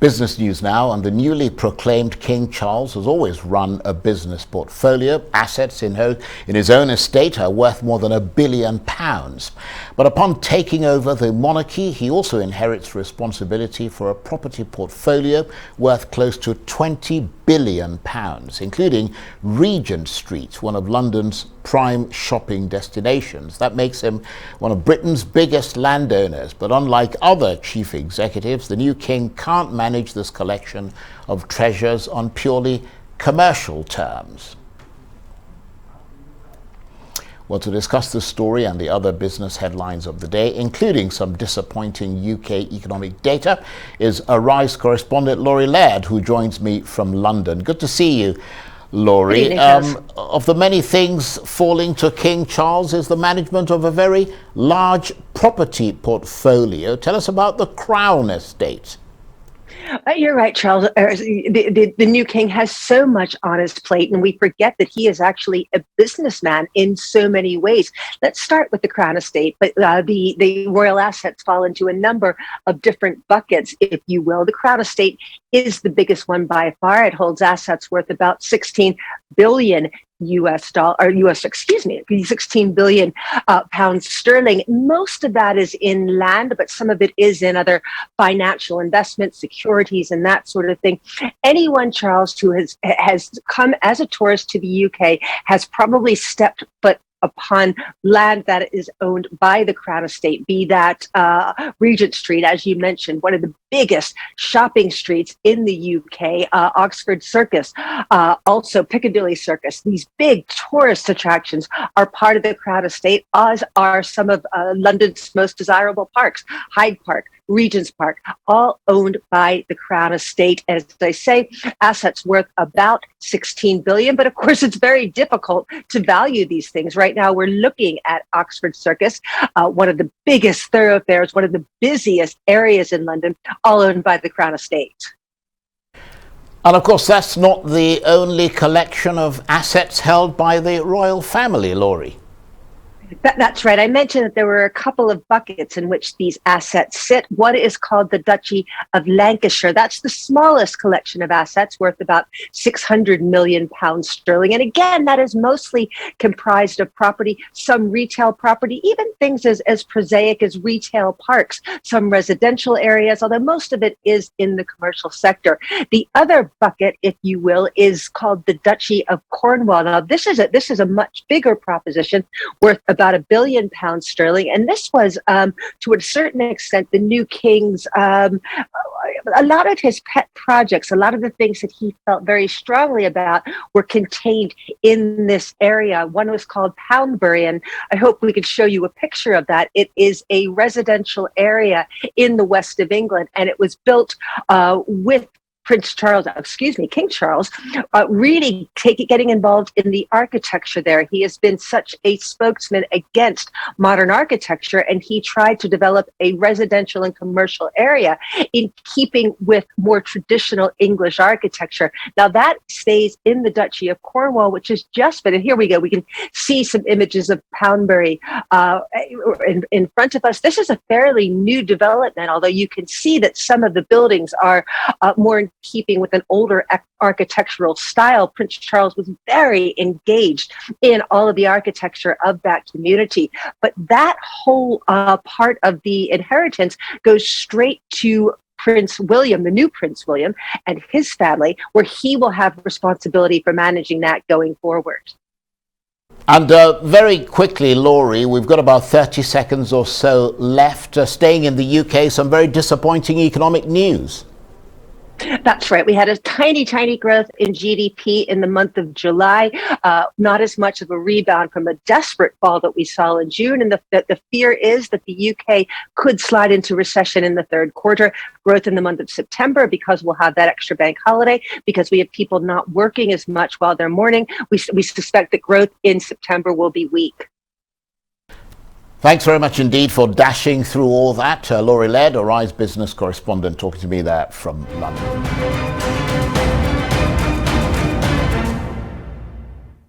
Business news now, and the newly proclaimed King Charles has always run a business portfolio. Assets in his own estate are worth more than £1 billion. But upon taking over the monarchy, he also inherits responsibility for a property portfolio worth close to £20 billion, including Regent Street, one of London's prime shopping destinations. That makes him one of Britain's biggest landowners. But unlike other chief executives, the new king can't manage this collection of treasures on purely commercial terms. Well, to discuss this story and the other business headlines of the day, including some disappointing UK economic data, is Arise correspondent Laurie Laird, who joins me from London. Good to see you, Laurie. Of the many things falling to King Charles is the management of a very large property portfolio. Tell us about the Crown Estate. You're right, Charles. The new king has so much on his plate, and we forget that he is actually a businessman in so many ways. Let's start with the Crown Estate, but the royal assets fall into a number of different buckets, if you will. The Crown Estate is the biggest one by far. It holds assets worth about 16 billion £16 billion pounds sterling. Most of that is in land, but some of it is in other financial investments, securities, and that sort of thing. Anyone, Charles, who has come as a tourist to the UK has probably stepped foot upon land that is owned by the Crown Estate, be that Regent Street, as you mentioned, one of the biggest shopping streets in the UK, Oxford Circus, also Piccadilly Circus. These big tourist attractions are part of the Crown Estate, as are some of London's most desirable parks, Hyde Park, Regent's Park, all owned by the Crown Estate. As I say, assets worth about 16 billion, but of course it's very difficult to value these things. Right now we're looking at Oxford Circus, one of the biggest thoroughfares, one of the busiest areas in London, all owned by the Crown Estate. And of course that's not the only collection of assets held by the royal family, Laurie. That's right. I mentioned that there were a couple of buckets in which these assets sit. One is called the Duchy of Lancashire. That's the smallest collection of assets, worth about 600 million pounds sterling. And again, that is mostly comprised of property, some retail property, even things as prosaic as retail parks, some residential areas, although most of it is in the commercial sector. The other bucket, if you will, is called the Duchy of Cornwall. Now, this is a much bigger proposition, worth about £1 billion sterling. And this was, to a certain extent, the new king's, a lot of his pet projects, a lot of the things that he felt very strongly about were contained in this area. One was called Poundbury, and I hope we could show you a picture of that. It is a residential area in the west of England, and it was built with King Charles, really getting involved in the architecture there. He has been such a spokesman against modern architecture, and he tried to develop a residential and commercial area in keeping with more traditional English architecture. Now that stays in the Duchy of Cornwall, which is just been, and here we go, we can see some images of Poundbury in front of us. This is a fairly new development, although you can see that some of the buildings are more in keeping with an older architectural style. Prince Charles was very engaged in all of the architecture of that community. But that whole part of the inheritance goes straight to Prince William, the new Prince William, and his family, where he will have responsibility for managing that going forward. And very quickly, Laurie, we've got about 30 seconds or so left. Staying in the UK, some very disappointing economic news. That's right. We had a tiny growth in GDP in the month of July, not as much of a rebound from a desperate fall that we saw in June. And the fear is that the UK could slide into recession in the third quarter. Growth in the month of September, because we'll have that extra bank holiday, because we have people not working as much while they're mourning. We suspect that growth in September will be weak. Thanks very much indeed for dashing through all that. Laurie Laird, Arise business correspondent, talking to me there from London.